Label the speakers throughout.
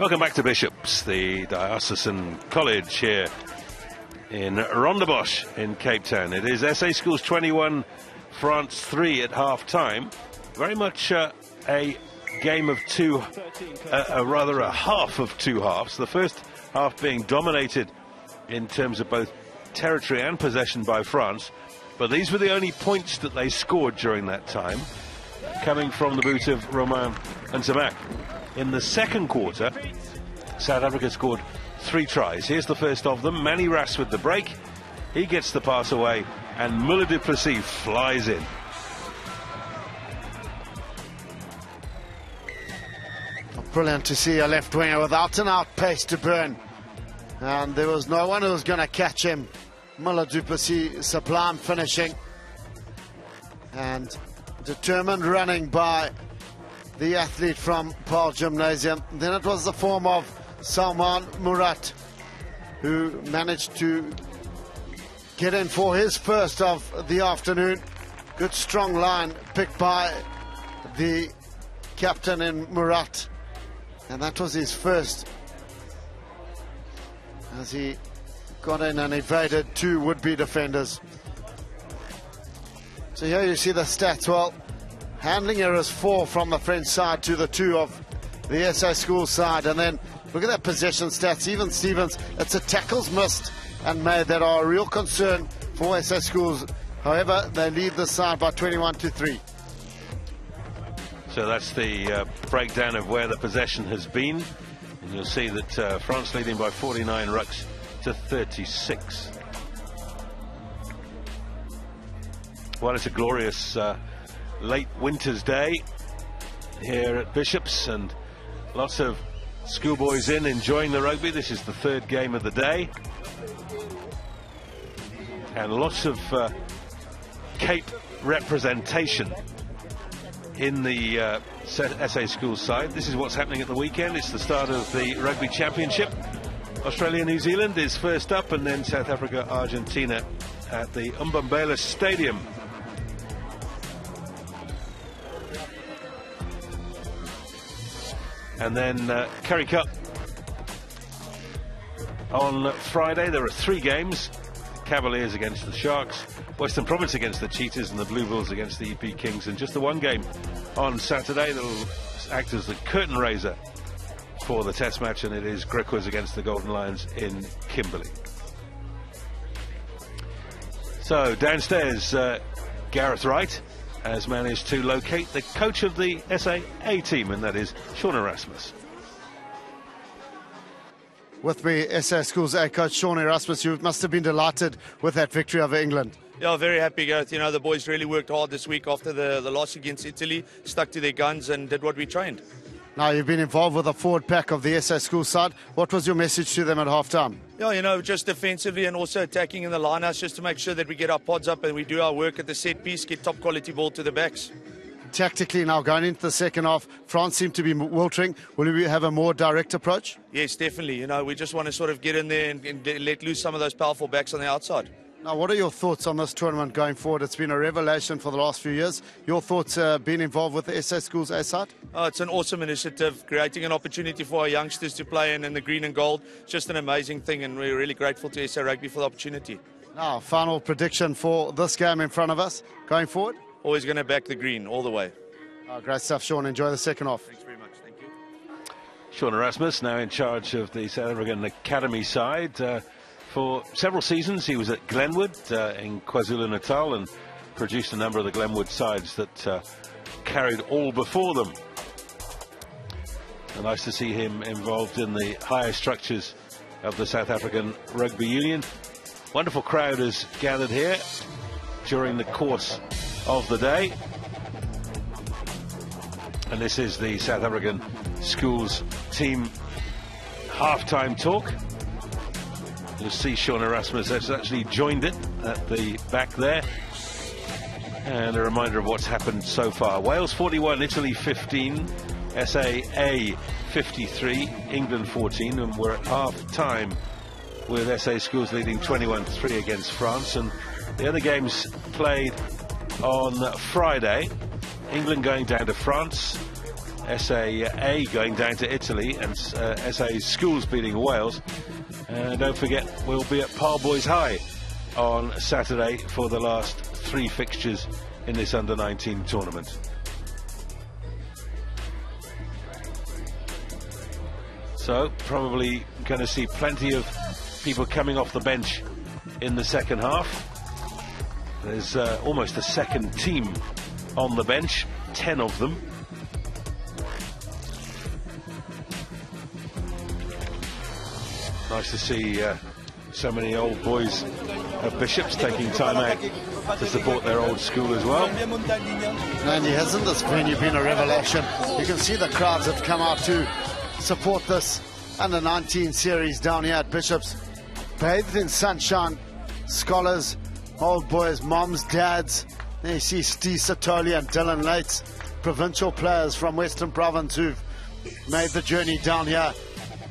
Speaker 1: Welcome back to Bishops, the Diocesan College here in Rondebosch in Cape Town. It is SA Schools 21, France 3 at half-time. Very much a game of two, rather a half of two halves. The first half being dominated in terms of both territory and possession by France. But these were the only points that they scored during that time, coming from the boot of Romain and Zamac. In the second quarter, South Africa scored 3 tries. Here's the first of them. Manny Ras with the break. He gets the pass away, and Muller du Plessis flies in.
Speaker 2: Brilliant to see a left winger without an out pace to burn. And there was no one who was going to catch him. Muller du Plessis, sublime finishing. And determined running by the athlete from Paul Gymnasium. Then it was the form of Salman Murat, who managed to get in for his first of the afternoon. Good strong line picked by the captain in Murat. And that was his first, as he got in and evaded 2 would-be defenders. So here you see the stats. Well, handling errors 4 from the French side to the 2 of the SA Schools side. And then look at that possession stats. Even Stevens, it's the tackles missed and made that are a real concern for SA Schools. However, they lead the side by 21-3.
Speaker 1: So that's the breakdown of where the possession has been. And you'll see that France leading by 49 rucks to 36. Well, it's a glorious late winter's day here at Bishops, and lots of schoolboys in enjoying the rugby. This is the 3rd game of the day, and lots of Cape representation in the SA Schools side. This is what's happening at the weekend. It's the start of the Rugby Championship. Australia-New Zealand is first up, and then South Africa-Argentina at the Umbumbela Stadium. And then Currie Cup on Friday. There are 3 games. Cavaliers against the Sharks, Western Province against the Cheetahs, and the Blue Bulls against the EP Kings. And just the 1 game on Saturday that will act as the curtain raiser for the test match, and it is Griquas against the Golden Lions in Kimberley. So downstairs, Gareth Wright has managed to locate the coach of the SA A team, and that is Sean Erasmus.
Speaker 2: With me, SA Schools A coach Sean Erasmus. You must have been delighted with that victory over England.
Speaker 3: Yeah, very happy, Gareth. You know, the boys really worked hard this week after the loss against Italy, stuck to their guns and did what we trained.
Speaker 2: Now, you've been involved with the forward pack of the SA Schools side. What was your message to them at half-time?
Speaker 3: Yeah, you know, just defensively and also attacking in the lineouts, just to make sure that we get our pods up and we do our work at the set piece, get top quality ball to the backs.
Speaker 2: Tactically now, going into the second half, France seem to be wilting. Will we have a more direct approach?
Speaker 3: Yes, definitely. You know, we just want to sort of get in there and let loose some of those powerful backs on the outside.
Speaker 2: Now, what are your thoughts on this tournament going forward? It's been a revelation for the last few years. Your thoughts being involved with the SA Schools A side?
Speaker 3: Oh, it's an awesome initiative, creating an opportunity for our youngsters to play in the green and gold. It's just an amazing thing, and we're really grateful to SA Rugby for the opportunity.
Speaker 2: Now, final prediction for this game in front of us going forward?
Speaker 3: Always going to back the green all the way.
Speaker 2: Oh, great stuff, Sean. Enjoy the second half.
Speaker 3: Thanks very much. Thank you.
Speaker 1: Sean Erasmus now in charge of the South African Academy side. For several seasons he was at Glenwood in KwaZulu-Natal and produced a number of the Glenwood sides that carried all before them. And nice to see him involved in the higher structures of the South African Rugby Union. Wonderful crowd has gathered here during the course of the day. And this is the South African Schools team half-time talk. You'll see Sean Erasmus has actually joined it at the back there. And a reminder of what's happened so far. Wales 41, Italy 15, SAA 53, England 14, and we're at half-time with SA Schools leading 21-3 against France. And the other games played on Friday. England going down to France, SAA going down to Italy and SA Schools beating Wales. Don't forget, we'll be at Parboys High on Saturday for the last 3 fixtures in this under-19 tournament. So probably going to see plenty of people coming off the bench in the second half. There's almost a second team on the bench, 10 of them. Nice to see so many old boys of Bishops taking time out to support their old school as well.
Speaker 2: Andy, hasn't this venue been a revelation? You can see the crowds have come out to support this under-19 series down here at Bishops. Bathed in sunshine, scholars, old boys, moms, dads. There you see Steve Satoli and Dylan Lates, provincial players from Western Province who've made the journey down here.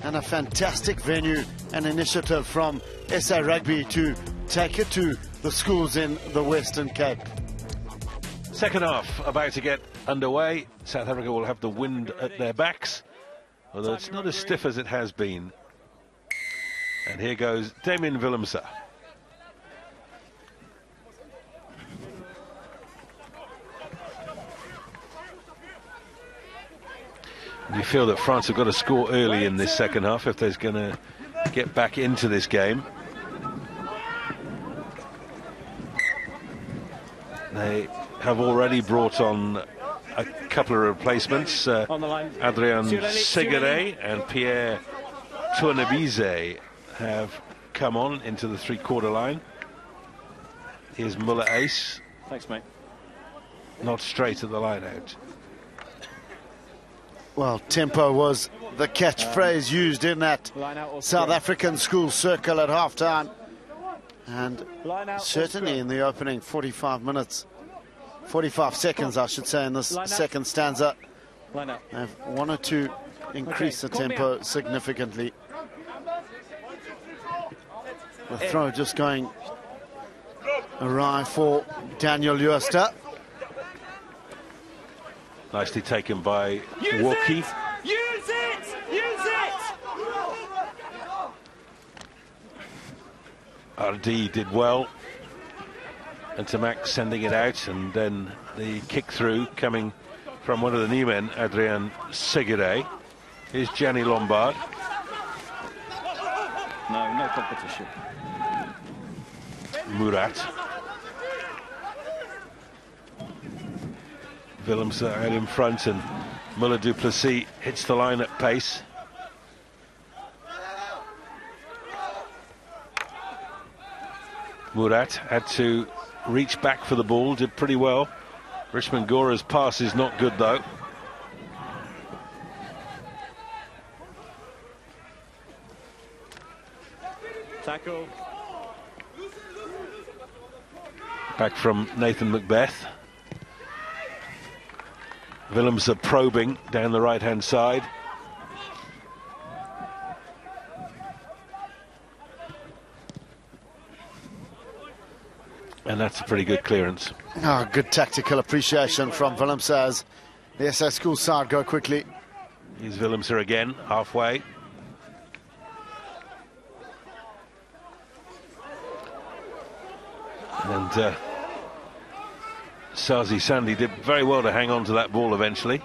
Speaker 2: And a fantastic venue and initiative from SA Rugby to take it to the schools in the Western Cape.
Speaker 1: Second half about to get underway. South Africa will have the wind at their backs, although it's not as stiff as it has been. And here goes Damien Willemse. You feel that France have got to score early in this second half if they're going to get back into this game. They have already brought on a couple of replacements. Adrian Segere and Pierre Tournebize have come on into the 3-quarter line. Here's Muller Ace.
Speaker 4: Thanks, mate.
Speaker 1: Not straight at the line out.
Speaker 2: Well, tempo was the catchphrase used in that South African school circle at halftime. And certainly in the opening 45 minutes, 45 seconds, I should say, in this second stanza, they've wanted to increase the tempo significantly. The throw just going awry for Daniel Jooster.
Speaker 1: Nicely taken by Walkie.
Speaker 4: Use it! Use it!
Speaker 1: RD did well. And Tamak sending it out, and then the kick through coming from one of the new men, Adrian Segere. Here's Gianni Lombard.
Speaker 4: No competition.
Speaker 1: Murat. Willemse out in front, and Muller du Plessis hits the line at pace. Murat had to reach back for the ball, did pretty well. Richmond Gora's pass is not good though.
Speaker 4: Tackle.
Speaker 1: Back from Nathan Macbeth. Willemse probing down the right-hand side. And that's a pretty good clearance.
Speaker 2: Oh, good tactical appreciation from Willemse as the SA School side go quickly.
Speaker 1: Here's Willemse again, halfway. And Sazi Sandy did very well to hang on to that ball eventually.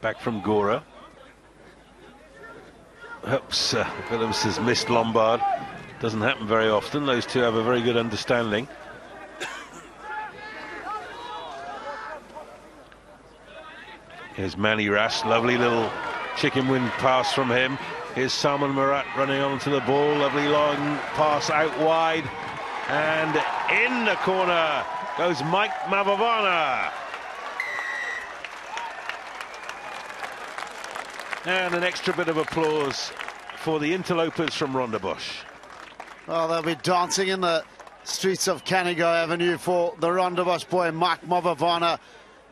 Speaker 1: Back from Gora. Oops, Willemse has missed Lombard. Doesn't happen very often. Those two have a very good understanding. Here's Manny Ras, lovely little chicken wing pass from him. Here's Salman Murat running onto the ball, lovely long pass out wide. And in the corner goes Mike Mavavana. And an extra bit of applause for the interlopers from Rondebosch.
Speaker 2: Well, they'll be dancing in the streets of Canigo Avenue for the Rondebosch boy, Mike Mavavana.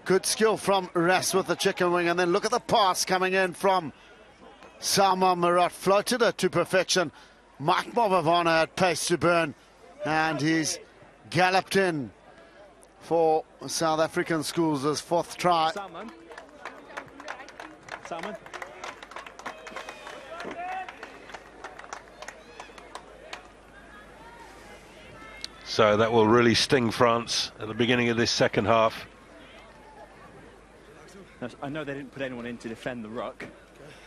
Speaker 2: Good skill from Ras with the chicken wing. And then look at the pass coming in from Salman Murat. Floated it to perfection. Mike Mavavana had pace to burn. And he's galloped in for South African schools' fourth try.
Speaker 4: Salmon.
Speaker 1: So that will really sting France at the beginning of this second half.
Speaker 4: I know they didn't put anyone in to defend the ruck,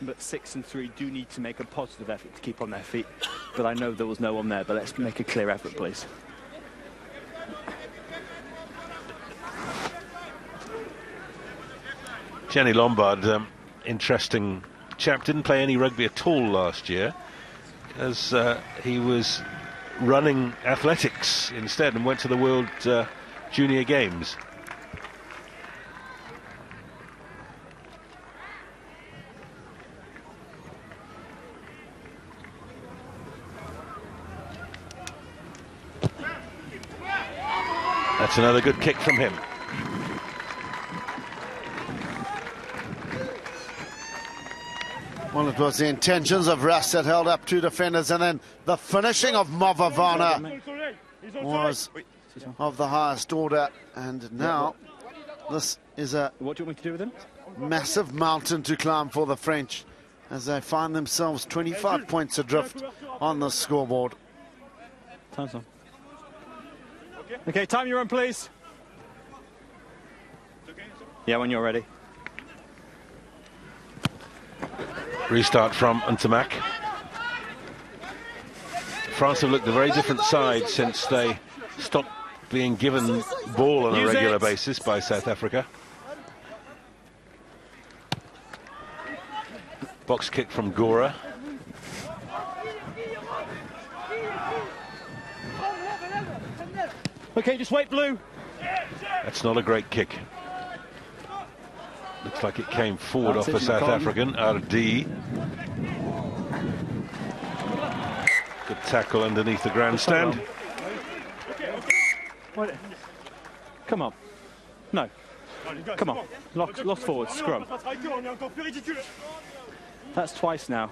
Speaker 4: but 6 and 3 do need to make a positive effort to keep on their feet. But I know there was no one there, but let's make a clear effort, please.
Speaker 1: Jenny Lombard, interesting chap, didn't play any rugby at all last year, as he was running athletics instead and went to the World Junior Games. That's another good kick from him.
Speaker 2: Well, it was the intentions of Russ that held up two defenders, and then the finishing of Mavavana was of the highest order. And now this is a
Speaker 4: What do you want me to do with him?
Speaker 2: massive mountain to climb for the French as they find themselves 25 points adrift on the scoreboard.
Speaker 4: Time's on. Okay, time you're on, please. Yeah, when you're ready.
Speaker 1: Restart from Ntamak. France have looked a very different side since they stopped being given ball on a regular basis by South Africa. Box kick from Gora.
Speaker 4: Okay, just wait, Blue.
Speaker 1: That's not a great kick. Looks like it came forward off
Speaker 4: That's
Speaker 1: the
Speaker 4: it,
Speaker 1: South
Speaker 4: Macron.
Speaker 1: African, RD. Good tackle underneath the grandstand.
Speaker 4: What? Come on. No. Come on. Lost forward, scrum. That's twice now.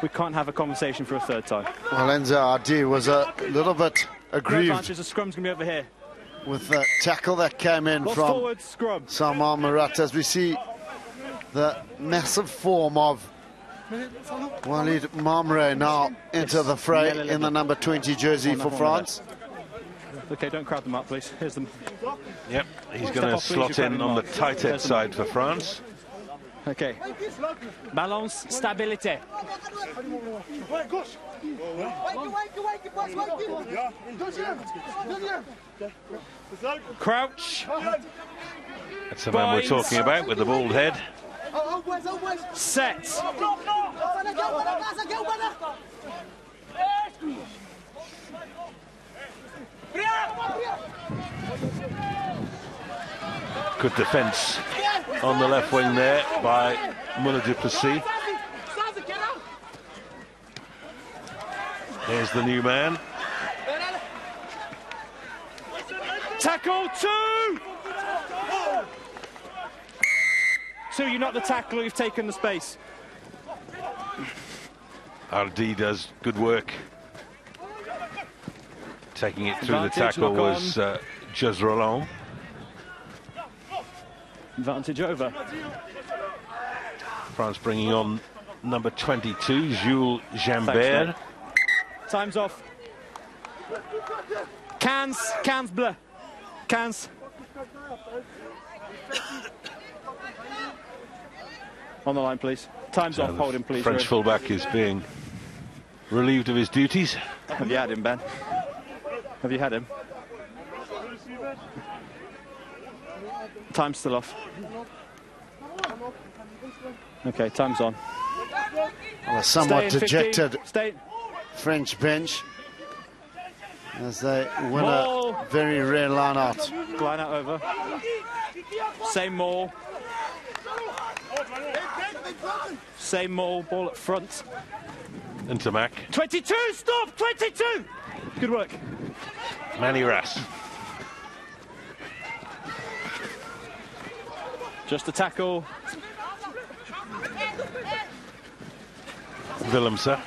Speaker 4: We can't have a conversation for a third time.
Speaker 2: Well, Enzo RD was a little bit
Speaker 4: No
Speaker 2: aggrieved
Speaker 4: advantage, the scrum's going to be over here.
Speaker 2: with the tackle that came in
Speaker 4: Lost
Speaker 2: from
Speaker 4: forward, scrum.
Speaker 2: Samar Murat, as we see the massive form of Walid Mamre now enter the fray in the number 20 jersey for France.
Speaker 4: Okay, don't crowd them up, please. Here's them.
Speaker 1: Yep, he's
Speaker 4: Step
Speaker 1: going to
Speaker 4: off, please,
Speaker 1: slot
Speaker 4: you're
Speaker 1: in
Speaker 4: crowding
Speaker 1: on the
Speaker 4: them up.
Speaker 1: tight head
Speaker 4: There's them.
Speaker 1: side for France.
Speaker 4: Okay. Balance, stabilité. Crouch.
Speaker 1: That's the man we're talking about with the bald head.
Speaker 4: Set.
Speaker 1: Good defence on the left wing there by Muller Duplessis. Here's the new man.
Speaker 4: Tackle, two! Two, you're not the tackler, you've taken the space.
Speaker 1: RD does good work. Taking it through
Speaker 4: Advantage,
Speaker 1: the tackle
Speaker 4: knock
Speaker 1: was Jez Roland.
Speaker 4: Advantage over.
Speaker 1: France bringing on number 22, Jules Jambert.
Speaker 4: Thanks, time's off. Cans bleu. Cans. On the line, please. Time's off, hold him, please.
Speaker 1: French fullback is being relieved of his duties.
Speaker 4: Have you had him, Ben? Have you had him? Time's still off. Okay, time's on.
Speaker 2: A somewhat
Speaker 4: Stay in 50.
Speaker 2: dejected
Speaker 4: Stay.
Speaker 2: French bench as they win
Speaker 4: Maul.
Speaker 2: a very rare line out.
Speaker 4: Line out over. Same maul. Same maul, ball at front.
Speaker 1: Ntamak.
Speaker 4: 22, stop! 22! Good work.
Speaker 1: Manny Ras.
Speaker 4: Just a tackle.
Speaker 1: Willemse.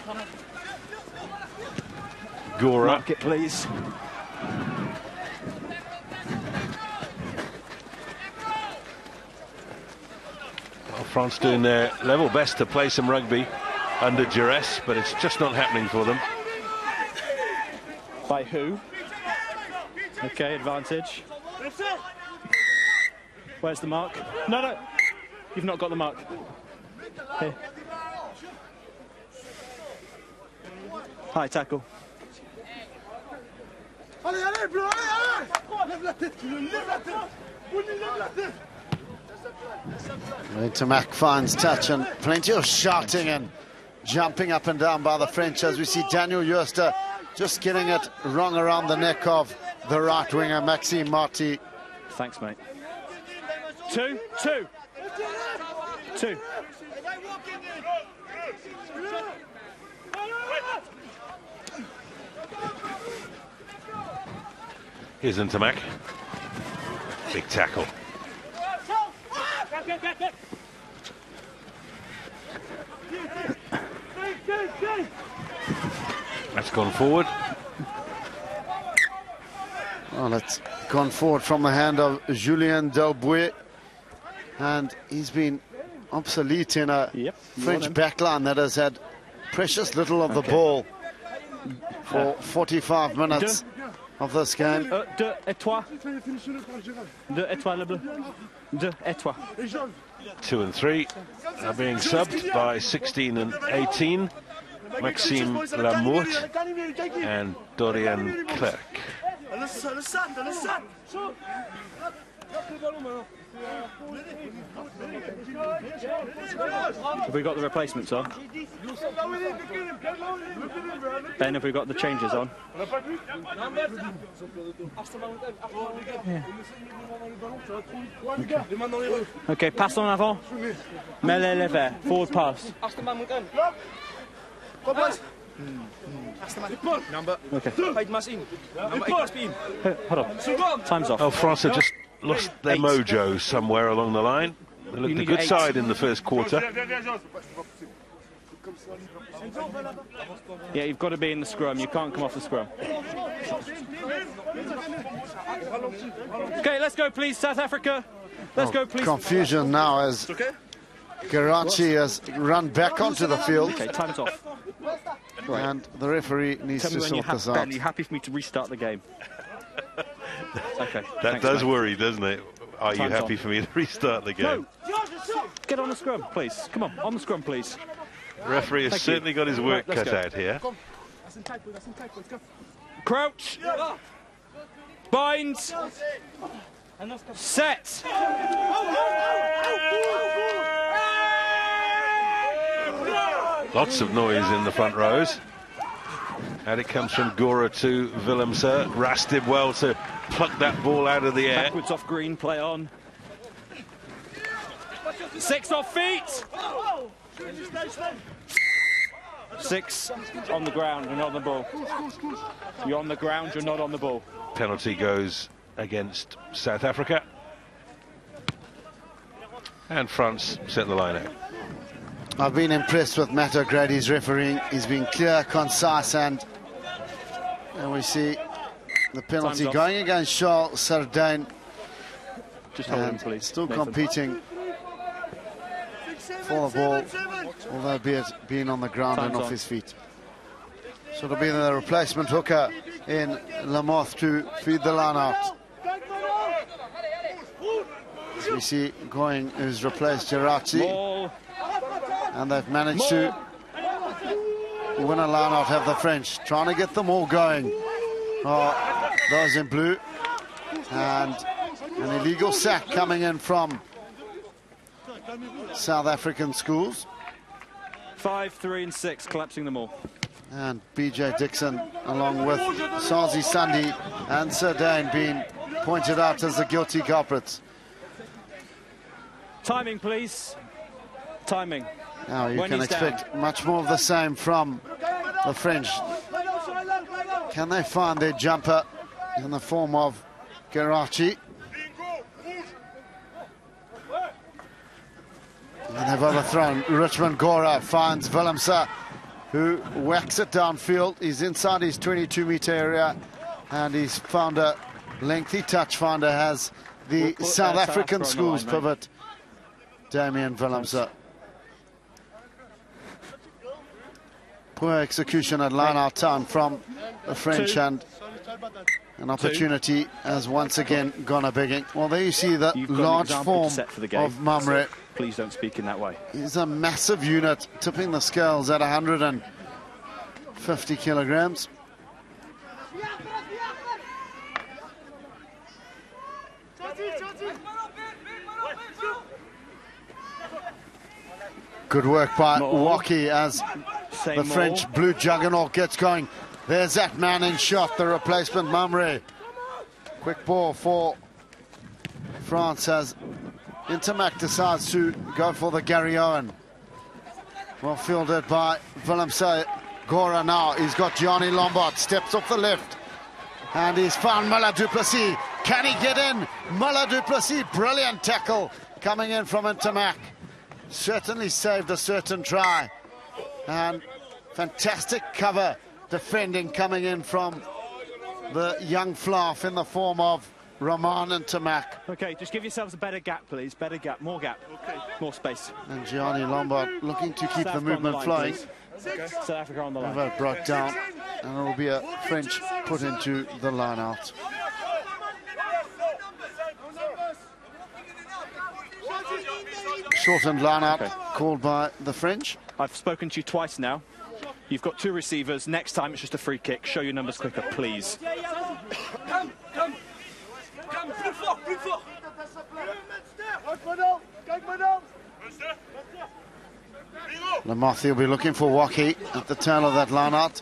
Speaker 1: Gora.
Speaker 4: Mark it, please.
Speaker 1: France doing their level best to play some rugby under duress, but it's just not happening for them.
Speaker 4: By who? Okay, advantage. Where's the mark? No, no, you've not got the mark. Here. High tackle.
Speaker 2: Ntamak finds touch and plenty of shouting and jumping up and down by the French as we see Daniel Jooste just getting it wrong around the neck of the right winger, Maxime Marty.
Speaker 4: Thanks, mate. Two.
Speaker 1: Here's Ntamak. Big tackle. That's gone forward.
Speaker 2: Well, it's gone forward from the hand of Julien Delbouet, and he's been obsolete in a French backline that has had precious little of the ball for 45 minutes of this game.
Speaker 4: Deux et trois. Deux et trois, le bleu. Deux et trois.
Speaker 1: 2 and 3 are being subbed by 16 and 18. Maxime Lamourte and Dorian Clerc.
Speaker 4: Have we got the replacements on? Ben, have we got the changes on? Okay, passe en avant. Mets-les les verts. Forward pass. Okay. Hold on. Time's off.
Speaker 1: Oh, France have just lost their mojo somewhere along the line. They looked a good side in the first quarter.
Speaker 4: Yeah, you've got to be in the scrum. You can't come off the scrum. Okay, let's go, please, South Africa. Let's go, please.
Speaker 2: Confusion now as Karachi has run back onto the field.
Speaker 4: Okay, time's off. Right.
Speaker 2: And the referee needs to sort this out.
Speaker 4: Ben, are you happy for me to restart the game? Okay.
Speaker 1: That does worry, doesn't it? Are you happy for me to restart the game?
Speaker 4: No. Get on the scrum, please. Come on the scrum, please.
Speaker 1: The referee has certainly got his work cut out here.
Speaker 4: Crouch. Bind. Set.
Speaker 1: Lots of noise in the front rows. And it comes from Gora to Willemse. Ras did well to pluck that ball out of the air.
Speaker 4: Backwards off green, play on. 6 off feet. 6 on the ground, you're not on the ball. You're on the ground, you're not on the ball.
Speaker 1: Penalty goes against South Africa. And France set the line out.
Speaker 2: I've been impressed with Matt O'Grady's refereeing. He's been clear, concise, and we see the penalty going against Charles Sardane.
Speaker 4: Just hold him, please.
Speaker 2: Still competing for the ball, although be it being on the ground and off his feet. So it'll be the replacement hooker in Lamoth to feed the line out. As we see going, who's replaced Geraci. And they've managed to win a line out, have the French. Trying to get them all going. Those in blue. And an illegal sack coming in from South African schools.
Speaker 4: 5, 3 and 6, collapsing them all.
Speaker 2: And BJ Dixon, along with Sazi Sandi and Sardane, being pointed out as the guilty culprits.
Speaker 4: Timing, please. Timing.
Speaker 2: Now you can expect much more of the same from the French. Can they find their jumper in the form of Geraci? And they've overthrown. Richmond Gora finds Willemse, who whacks it downfield. He's inside his 22-meter area, and he's found a lengthy touch finder, has the South African schools pivot. Damien Willemse. Poor execution at line-out turn from the French, and an opportunity has once again gone a-begging. Well, there you see the large form of Mamre.
Speaker 4: Please don't speak in that way.
Speaker 2: He's a massive unit, tipping the scales at 150 kilograms. Good work by Waki as the French blue juggernaut gets going. There's that man in shot, the replacement Mamre. Quick ball for France as Intermac decides to go for the Gary Owen. Well fielded by Willemse. Gora now, he's got Gianni Lombard, steps off the left. And he's found Muller du Plessis. Can he get in? Muller du Plessis, brilliant tackle coming in from Intermac. Certainly saved a certain try. And fantastic cover defending coming in from the young fluff in the form of Roman Intermac.
Speaker 4: Okay, just give yourselves a better gap, please. Better gap, more gap. Okay. More space.
Speaker 2: And Gianni Lombard looking to keep the movement flowing.
Speaker 4: Okay. South Africa on the line.
Speaker 2: That broke down, and it will be a French put into the line out. Shortened line out called by the French.
Speaker 4: I've spoken to you twice now. You've got 2 receivers. Next time it's just a free kick. Show your numbers quicker, please.
Speaker 2: Lamothi will be looking for Waki at the tail of that line out.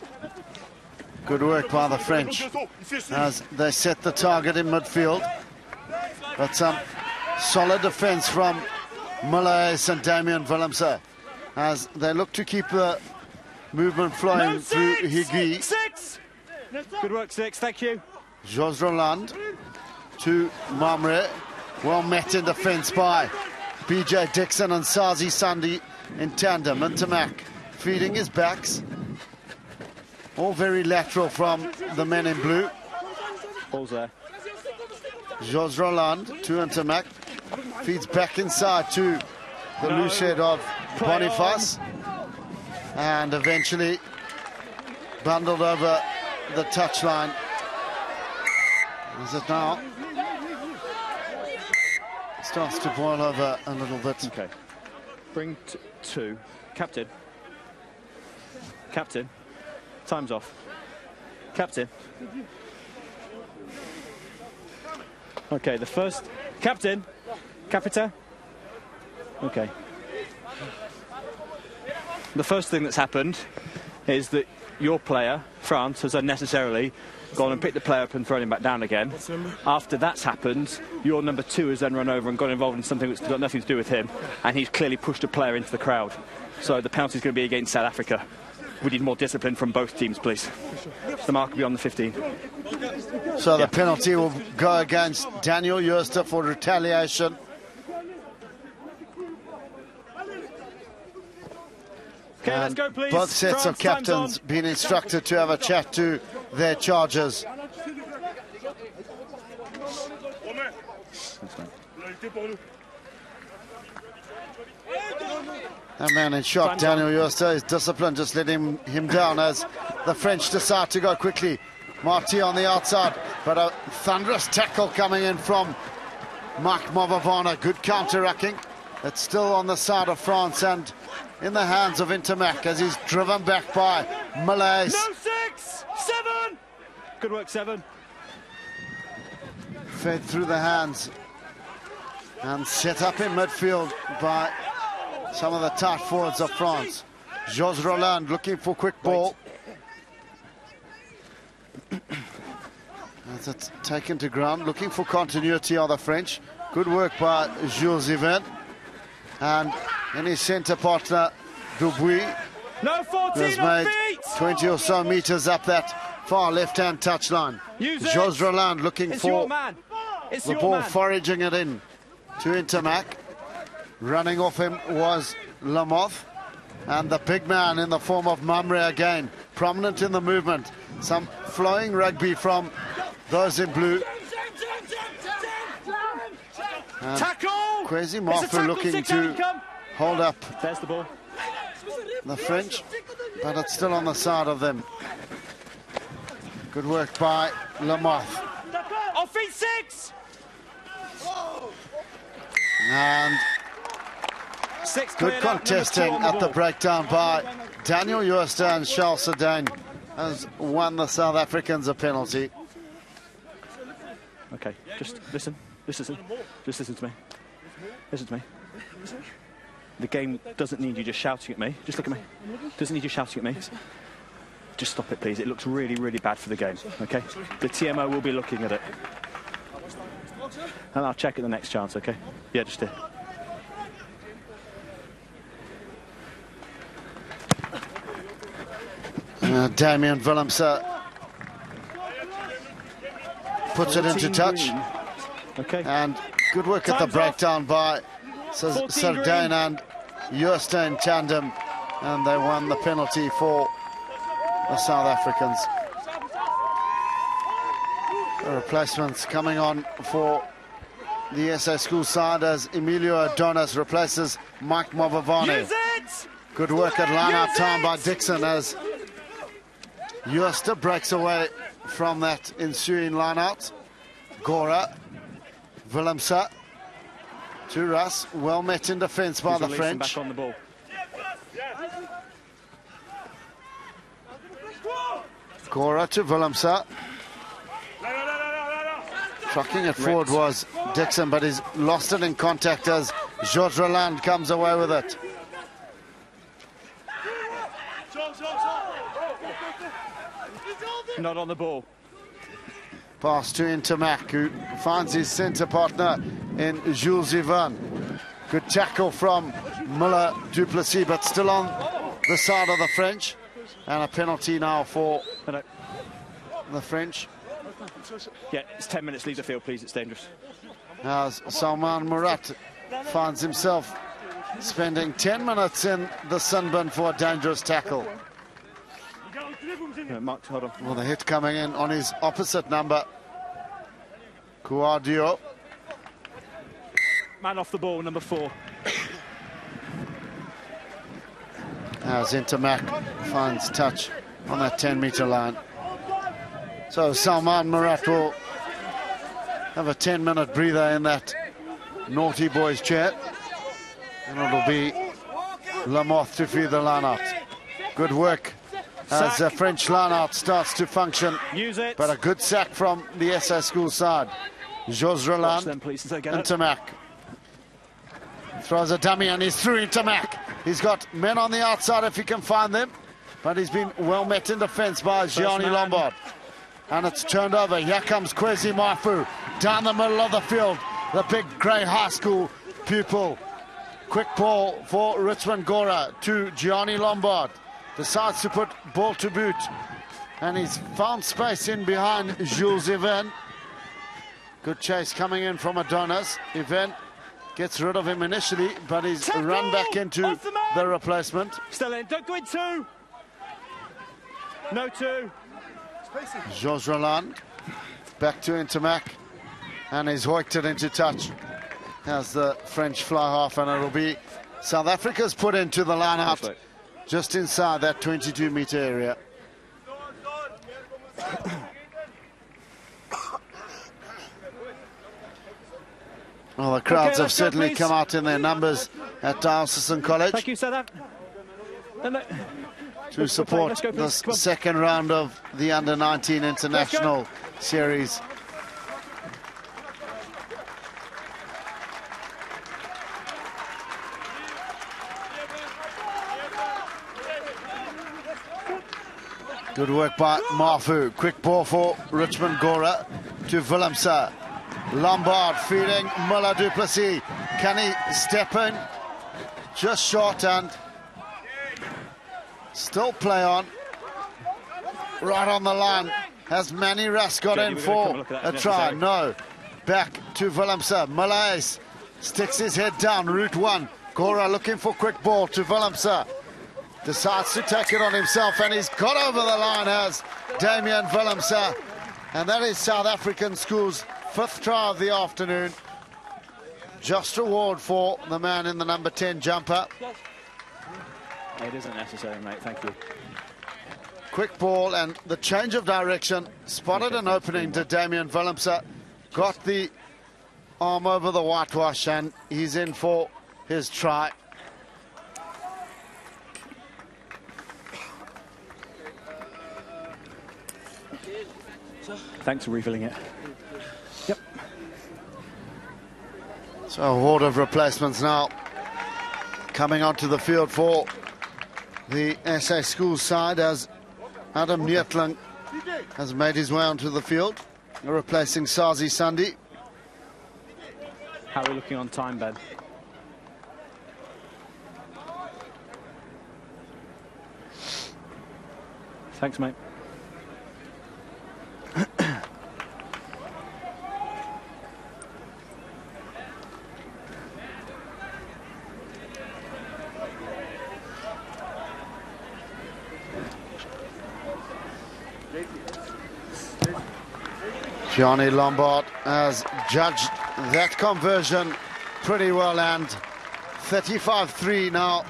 Speaker 2: Good work by the French as they set the target in midfield. But some solid defence from Muller and Damien Willemse as they look to keep the movement flowing through Higui.
Speaker 4: Good work, 6. Thank you.
Speaker 2: Jos Roland to Mamre. Well met in defence by BJ Dixon and Sazi Sandi in tandem. Intermac feeding his backs. All very lateral from the men in blue.
Speaker 4: Ball's there.
Speaker 2: Jos Roland to Intermac. Feeds back inside to the loose head of Boniface. And eventually bundled over the touchline. Is it now? Starts to boil over a little bit.
Speaker 4: Okay. Bring 2. Captain. Captain. Time's off. Captain. Okay, the first... Captain. Capita. Okay. The first thing that's happened is that your player, France, has unnecessarily gone and picked the player up and thrown him back down again. After that's happened, your number 2 has then run over and got involved in something that's got nothing to do with him, and he's clearly pushed a player into the crowd. So the penalty is going to be against South Africa. We need more discipline from both teams, please. The mark will be on the 15.
Speaker 2: So the penalty will go against Daniel Jooste for retaliation.
Speaker 4: Okay, let's go, please.
Speaker 2: Both sets
Speaker 4: France,
Speaker 2: of captains been instructed to have a chat to their charges. A man in shot, Daniel Jooste, is disciplined, just letting him down as the French decide to go quickly. Marty on the outside, but a thunderous tackle coming in from Mark Mavavana. Good counter-rucking. It's still on the side of France and in the hands of Intermac as he's driven back by Malaise.
Speaker 4: No, 6! 7! Good work, 7.
Speaker 2: Fed through the hands and set up in midfield by some of the tight forwards of France. Jos Roland looking for quick ball. As it's taken to ground, looking for continuity on the French. Good work by Jules Yvain. And in his centre partner, Dubuis,
Speaker 4: no 14
Speaker 2: has made 20 or so metres up that far left-hand touchline. Jos Roland looking for the ball, foraging it in to Intermac. Running off him was Lamoth. And the big man in the form of Mamre again, prominent in the movement. Some flowing rugby from those in blue.
Speaker 4: Tackle!
Speaker 2: Kwesi Mafu looking to hold up
Speaker 4: There's the ball.
Speaker 2: the French, but it's still on the side of them. Good work by Lamoth.
Speaker 4: Off feet 6!
Speaker 2: And good contesting at the breakdown by Daniel Jooste, and Charles Sedain has won the South Africans a penalty.
Speaker 4: Okay, just listen. Just listen to me. Listen to me. The game doesn't need you just shouting at me. Just look at me. Doesn't need you shouting at me. Just stop it, please. It looks really, really bad for the game, okay? The TMO will be looking at it. And I'll check at the next chance, okay? Yeah, just here.
Speaker 2: Damien Willemse puts it into touch.
Speaker 4: Okay.
Speaker 2: And good work at the breakdown by Sedain and Jooste in tandem. And they won the penalty for the South Africans. The replacements coming on for the SA School side as Emilio Adonis replaces Mike Mavavane. Good work at line-out time by Dixon as Jooste breaks away from that ensuing line-out. Gora, Willemse to Russ, well met in defence by the French.
Speaker 4: Back on the ball.
Speaker 2: Gora to Willemse. Trucking it forward was Dixon, but he's lost it in contact as Georges Roland comes away with it.
Speaker 4: Not on the ball.
Speaker 2: Pass to Intermac, who finds his centre partner in Jules Yvan. Good tackle from Muller Duplessis, but still on the side of the French. And a penalty now for the French.
Speaker 4: Yeah, it's 10 minutes, leave the field, please. It's dangerous.
Speaker 2: As Salman Murat finds himself spending 10 minutes in the sin bin for a dangerous tackle.
Speaker 4: Mark, hold on.
Speaker 2: Well, the hit coming in on his opposite number, Kuadio.
Speaker 4: Man off the ball, number 4.
Speaker 2: As Intermac finds touch on that 10-metre line. So Salman Murat will have a 10-minute breather in that naughty boys chair. And it'll be Lamoth to feed the line-out. Good work as the French line-out starts to function.
Speaker 4: Use it.
Speaker 2: But a good sack from the SA School side. Jos Roland, Intermac. Throws a dummy and he's through Intermac. He's got men on the outside if he can find them. But he's been well met in defence by Gianni Lombard. And it's turned over. Here comes Kwesi Mafu down the middle of the field. The big grey high school pupil. Quick ball for Richmond Gora to Gianni Lombard. Decides to put ball to boot. And he's found space in behind Jules Yvan. Good chase coming in from Adonis. Yvan gets rid of him initially, but he's run back into the replacement.
Speaker 4: Still in. Don't go in 2. No 2.
Speaker 2: Georges Roland back to Intermac, and he's hoiked it into touch as the French fly half, and it'll be South Africa's put into the line out just inside that 22-metre area. Well, the crowds have certainly come out in their numbers at Diocesan College.
Speaker 4: Thank you, South
Speaker 2: to support this second round of the Under-19 International Series. Good work by Mafu. Quick ball for Richmond Gora to Willemse. Lombard feeding Muller Duplessis. Can he step in? Just short and still play on. Right on the line. Has Manny Russ got in for a try? No. Back to Willemse. Malaise sticks his head down. Route 1. Gora looking for quick ball to Willemse. Decides to take it on himself, and he's got over the line as Damien Willemse. And that is South African School's 5th try of the afternoon. Just reward for the man in the number 10 jumper.
Speaker 4: It isn't necessary, mate. Thank you.
Speaker 2: Quick ball and the change of direction. Spotted an opening to Damian Willemse. Got the arm over the whitewash and he's in for his try.
Speaker 4: Thanks for refilling it. Yep.
Speaker 2: So a horde of replacements now coming onto the field for the SA Schools side as Adam Neutling has made his way onto the field, replacing Sazi Sandi.
Speaker 4: How are we looking on time, Ben? Thanks, mate.
Speaker 2: Johnny Lombard has judged that conversion pretty well, and 35-3 now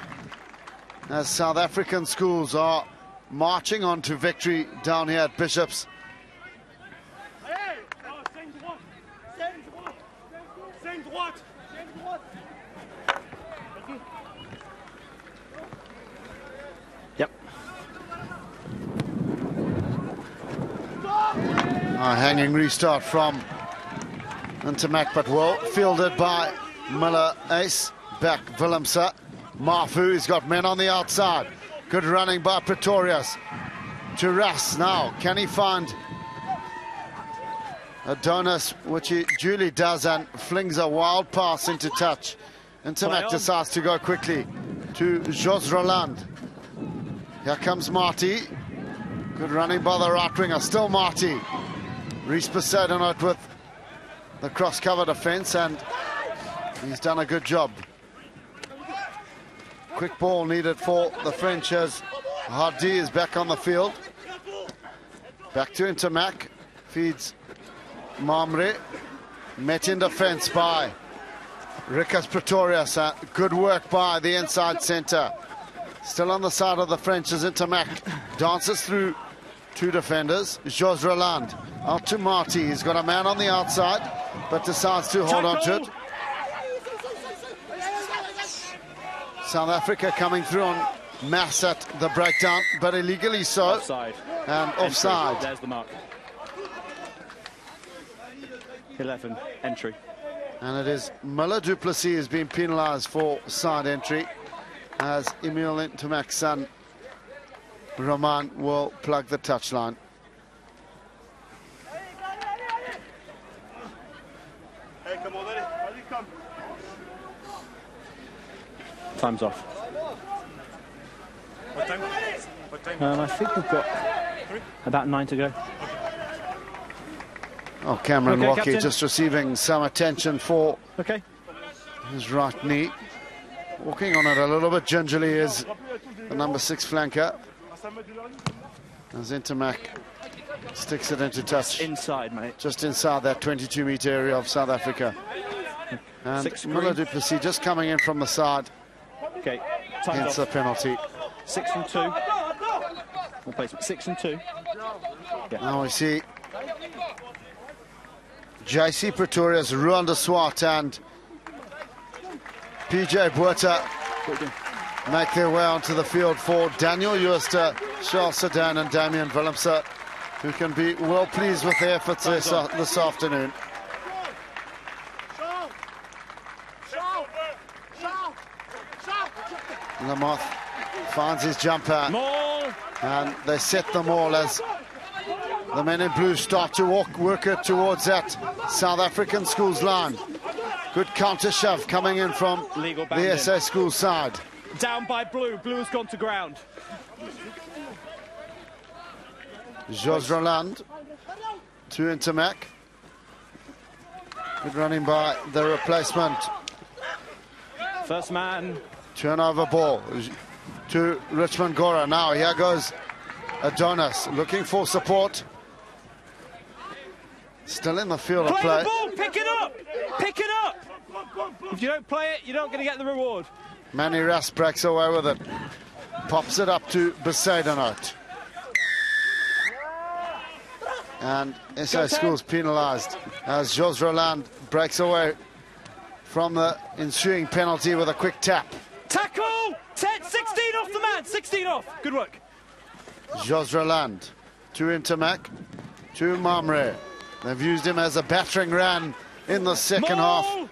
Speaker 2: as South African Schools are marching on to victory down here at Bishops.
Speaker 4: Yep.
Speaker 2: A hanging restart from Intermac, but well fielded by Miller Ace. Back Willemse. Mafu, he's got men on the outside. Good running by Pretorius. To Russ now. Can he find Adonis, which he duly does, and flings a wild pass into touch. Intermac decides to go quickly to Jos Roland. Here comes Marty. Good running by the right winger. Still Marty. Reese Poseidon out with the cross-cover defence, and he's done a good job. Quick ball needed for the French as Hardy is back on the field. Back to Intermac. Feeds Mamre. Met in defence by Rikas Pretorius. Good work by the inside centre. Still on the side of the French as Intermac dances through two defenders. Jos Roland out to Marty. He's got a man on the outside, but decides to hold on to it. South Africa coming through on mass at the breakdown, but illegally so.
Speaker 4: Offside.
Speaker 2: And offside.
Speaker 4: There's the mark. 11, entry.
Speaker 2: And it is Miller du Plessis has been penalised for side entry, as Emil Intermac's son Roman will plug the touchline.
Speaker 5: Hey, come on, Eddie. Come.
Speaker 4: Time's off.
Speaker 5: What time? What time?
Speaker 4: I think we've got about 9 to go.
Speaker 2: Oh, Cameron
Speaker 4: Okay,
Speaker 2: Walkie
Speaker 4: Captain.
Speaker 2: just receiving some attention for
Speaker 4: Okay.
Speaker 2: his right knee. Walking on it a little bit gingerly is the number 6 flanker. As Intermac sticks it into touch.
Speaker 4: Inside, mate.
Speaker 2: Just inside that 22-metre area of South Africa. And
Speaker 4: 6
Speaker 2: Miller du Plessis just coming in from the side.
Speaker 4: Okay. Time's
Speaker 2: Hence the
Speaker 4: off.
Speaker 2: penalty.
Speaker 4: 6 and 2. Replacement 6 and 2.
Speaker 2: Now we see JC Pretorius, Ruan de Swart and PJ Botha make their way onto the field for Daniel Jooster, Charles Sedan and Damian Willemse, who can be well pleased with their efforts this afternoon. Lamoth finds his jumper, and they set them all as the men in blue start to work it towards that South African Schools line. Good counter shove coming in from the SA Schools side.
Speaker 4: Down by Blue. Blue has gone to ground.
Speaker 2: Jos Roland to Intermac. Good running by the replacement.
Speaker 4: First man.
Speaker 2: Turnover ball to Richmond Gora. Now here goes Adonis looking for support. Still in the field of play.
Speaker 4: Play the ball. Pick it up. Pick it up. If you don't play it, you're not going to get the reward.
Speaker 2: Manny Ras breaks away with it. Pops it up to Besaidenout. And SA Schools penalised as Jos Roland breaks away from the ensuing penalty with a quick tap.
Speaker 4: Tackle! 16 off the man, 16 off. Good work.
Speaker 2: Jos Roland to Intermac, to Mamre. They've used him as a battering ram in the second half.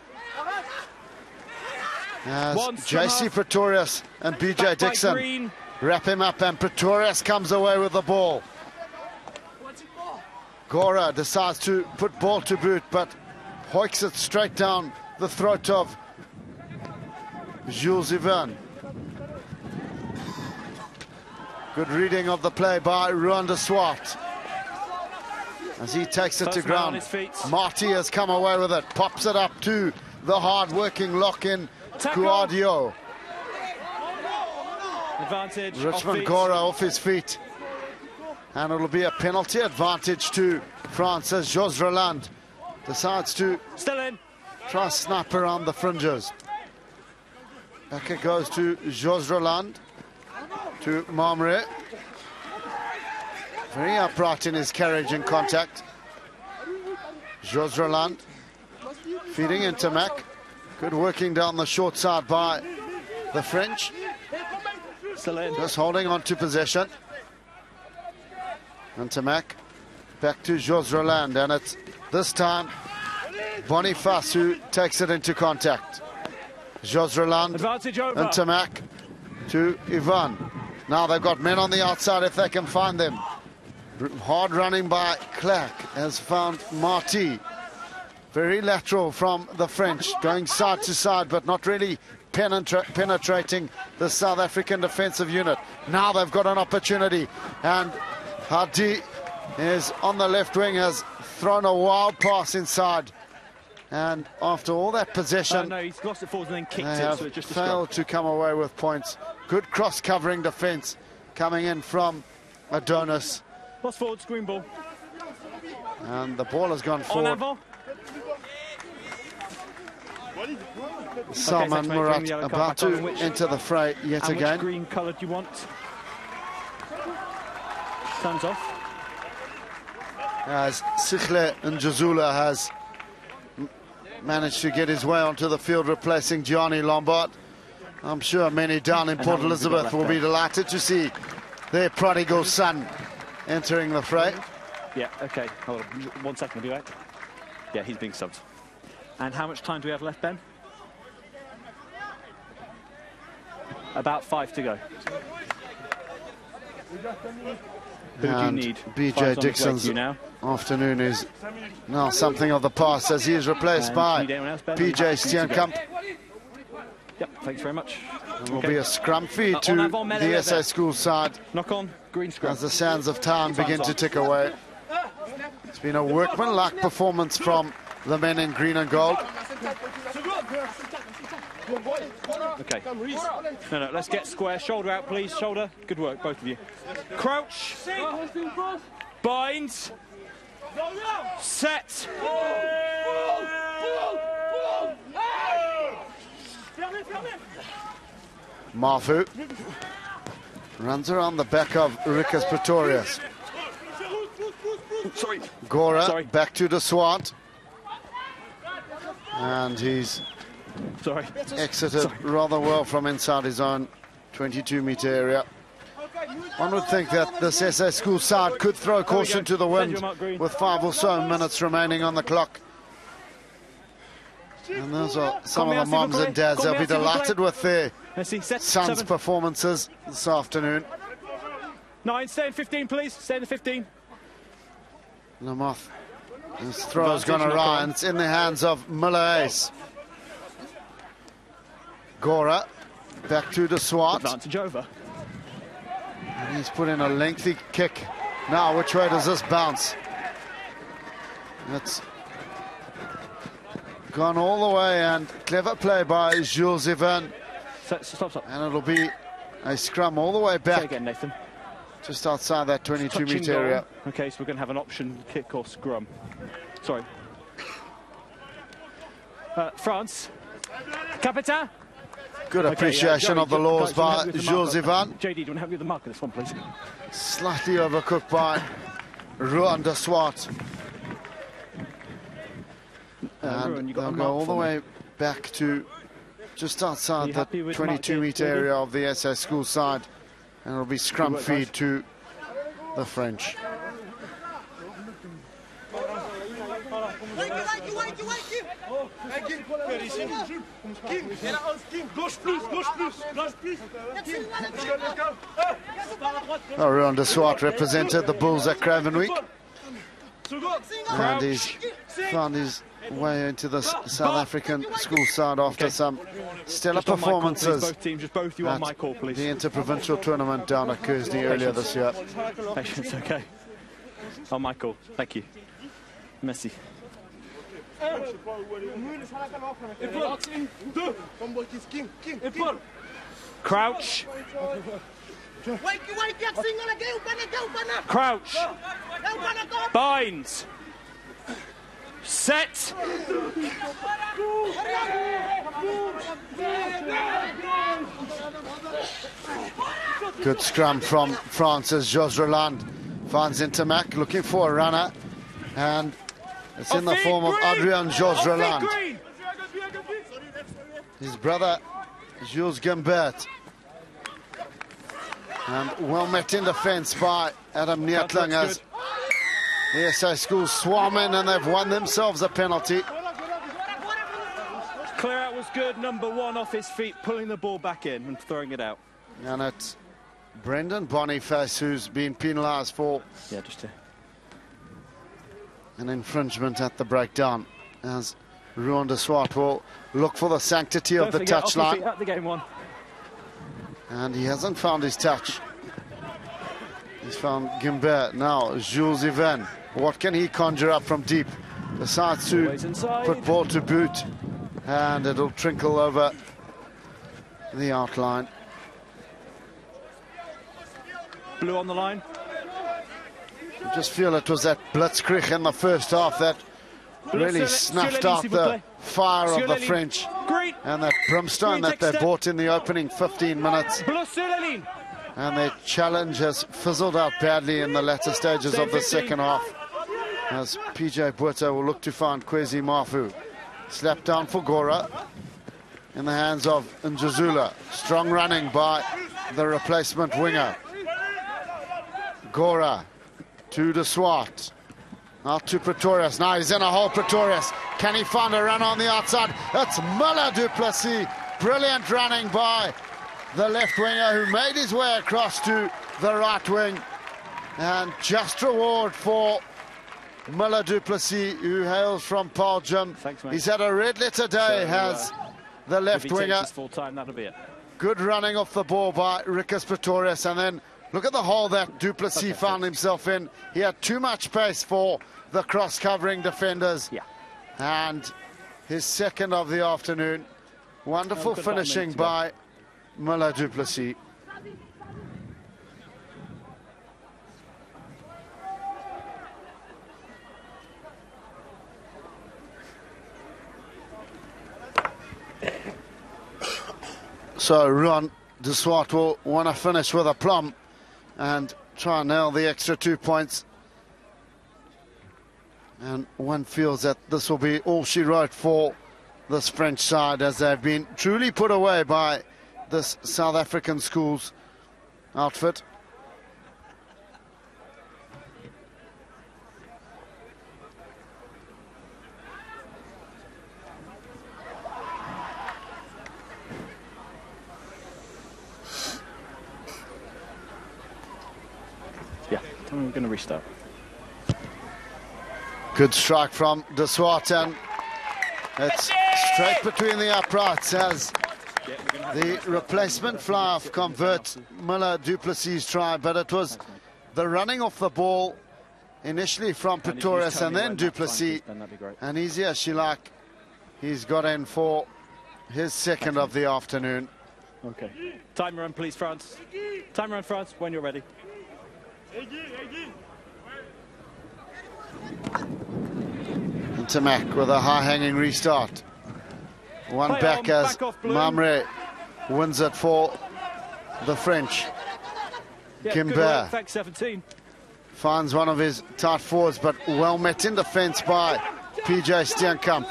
Speaker 2: As JC Pretorius and BJ Dixon wrap him up, and Pretorius comes away with the ball. Gora decides to put ball to boot, but hoiks it straight down the throat of Jules Yvan. Good reading of the play by Ruan de Swart as he takes it to ground. Marty has come away with it, pops it up to the hard-working lock-in Kuadio.
Speaker 4: Advantage.
Speaker 2: Richmond Gora off his feet. And it'll be a penalty advantage to France as Jos Roland decides to try snap around the fringes. Back it goes to Jos Roland, to Mamre. Very upright in his carriage and contact. Jos Roland feeding into Mac. Good working down the short side by the French. Just holding on to possession. And to Mac, back to Jos Roland, and it's this time Boniface who takes it into contact. Jos Roland and to Mac, to Yvan. Now they've got men on the outside if they can find them. Hard running by Clark has found Marty. Very lateral from the French, going side to side, but not really penetrating the South African defensive unit. Now they've got an opportunity, and Hardy is on the left wing, has thrown a wild pass inside, and after all that possession,
Speaker 4: no, he's lost it forward and then kicked
Speaker 2: they
Speaker 4: it,
Speaker 2: have
Speaker 4: so it just
Speaker 2: failed to come away with points. Good cross-covering defence coming in from Adonis.
Speaker 4: Lost forward, screen ball.
Speaker 2: And the ball has gone forward. Salman Murat about to enter the fray yet again.
Speaker 4: Which green colour do you want? Time's off.
Speaker 2: As Sichle Njazula has managed to get his way onto the field, replacing Gianni Lombard. I'm sure many down in Port Elizabeth will be delighted to see their prodigal son entering the fray.
Speaker 4: Yeah, okay. Hold on. 1 second, I'll be right. Yeah, he's being subbed. And how much time do we have left, Ben? About 5 to go. Who do you need?
Speaker 2: BJ Dixon's afternoon is now something of the past as he is replaced by PJ Steenkamp.
Speaker 4: Yep, thanks very much.
Speaker 2: It will be a scrum feed to the SA Schools side.
Speaker 4: Knock on, green scrum.
Speaker 2: As the sands of time begin to tick away. It's been a workmanlike performance from the men in green and gold.
Speaker 4: Okay. No, let's get square. Shoulder out, please. Shoulder. Good work, both of you. Crouch. Binds. Set.
Speaker 2: Mafu runs around the back of Rikas Pretorius.
Speaker 4: Sorry.
Speaker 2: Gora back to the Swart. And he's exited rather well from inside his own 22-metre area. One would think that this SA School side could throw caution to the wind with 5 or so minutes remaining on the clock. And those are some of the moms and dads. They'll be delighted with their sons' performances this afternoon.
Speaker 4: 9, stay in 15, please. Stay in the 15.
Speaker 2: Lamoth. His throw's gone awry, and it's in the hands of Miller Ace. Gora back to the Swart.
Speaker 4: Advantage over.
Speaker 2: And he's put in a lengthy kick. Now, which way does this bounce? It's gone all the way, and clever play by Jules Yvan.
Speaker 4: Stop.
Speaker 2: And it'll be a scrum all the way back.
Speaker 4: Say again, Nathan.
Speaker 2: Just outside that 22-metre area.
Speaker 4: Okay, so we're going to have an option kick or scrum. Sorry. France, Captain.
Speaker 2: Good appreciation of the laws by Jules Ivan.
Speaker 4: JD, do you want to help me with the mark of this one, please?
Speaker 2: Slightly overcooked by Ruan de Swart. And they'll go all the way back to just outside the 22-metre area of the SA school side, and it'll be scrum feed to the French. Ruan de Swart represented the Bulls at Cravenwick, and he's found his way into the South African school side after some stellar performances
Speaker 4: both teams, just both you on my call, please.
Speaker 2: the interprovincial tournament down at Kersney earlier this year.
Speaker 4: Patience, okay. On my call, thank you. Merci. Crouch. Crouch. Binds. Set.
Speaker 2: Good scrum from France as Jos Roland finds Intermac looking for a runner, and it's in the form of Adrian Jos Roland. His brother Jules Gimbert, and well met in defence by Adam Neertling as the SA school swarm in, and they've won themselves a penalty.
Speaker 4: Clear out was good. Number one off his feet, pulling the ball back in and throwing it out.
Speaker 2: And it's Brendan Boniface who's been penalised for an infringement at the breakdown, as Ruan de Swart will look for the sanctity of the touchline.
Speaker 4: At the game one.
Speaker 2: And he hasn't found his touch. He's found Gimbert. Now Jules Ivan, what can he conjure up from deep? Decides to put ball to boot, and it'll trickle over the outline.
Speaker 4: Blue on the line.
Speaker 2: I just feel it was that blitzkrieg in the first half that really snuffed out the fire of the French, and that brimstone that they brought in the opening 15 minutes. And their challenge has fizzled out badly in the latter stages of the second half, as PJ Botha will look to find Kwesi Mafu. Slapped down for Gora in the hands of Njazula. Strong running by the replacement winger. Gora to de Swart. Out to Pretorius. Now he's in a hole, Pretorius. Can he find a run on the outside? It's Muller du Plessis. Brilliant running by the left winger, who made his way across to the right wing. And just reward for Muller du Plessis, who hails from Paarl. He's had a red letter day, has the left winger.
Speaker 4: Full time, that'll be it.
Speaker 2: Good running off the ball by Rikus Pretorius, and then look at the hole that du Plessis found himself in. He had too much space for the cross-covering defenders. And his second of the afternoon. Wonderful finishing by Muller du Plessis. So Ruan de Swart will want to finish with a plum and try and nail the extra 2 points. And one feels that this will be all she wrote for this French side, as they've been truly put away by this South African schools outfit.
Speaker 4: We're going to restart.
Speaker 2: Good strike from de Swart, and it's straight between the uprights as the replacement fly-off converts Muller du Plessis' try, but it was the running off the ball initially from Pretorius and then du Plessis, and easy as she like, he's got in for his second of the afternoon.
Speaker 4: Okay. Time run, please, France. Time run, France, when you're ready.
Speaker 2: Intermac with a high-hanging restart. One
Speaker 4: Play
Speaker 2: back
Speaker 4: on,
Speaker 2: as
Speaker 4: back off, Bloom.
Speaker 2: Mamre wins it for the French.
Speaker 4: Yeah, good
Speaker 2: Kimber
Speaker 4: work, thanks 17.
Speaker 2: finds one of his tight forwards, but well met in defence by PJ Steenkamp.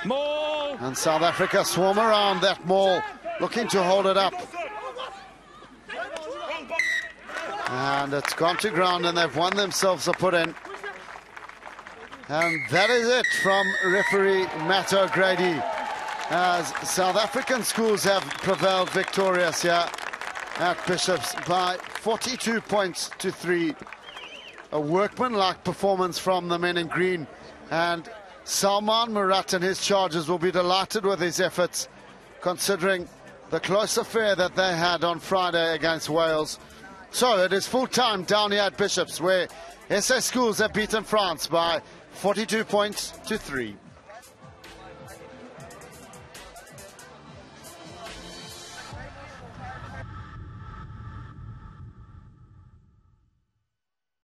Speaker 4: Maul.
Speaker 2: And South Africa swarm around that maul, looking to hold it up. And it's gone to ground, and they've won themselves a put-in. And that is it from referee Matt O'Grady, as South African schools have prevailed victorious here at Bishops by 42 points to 3. A workmanlike performance from the men in green, and Salman Murat and his charges will be delighted with his efforts, considering the close affair that they had on Friday against Wales. So it is full time down here at Bishops, where SA Schools have beaten France by 42 points to 3.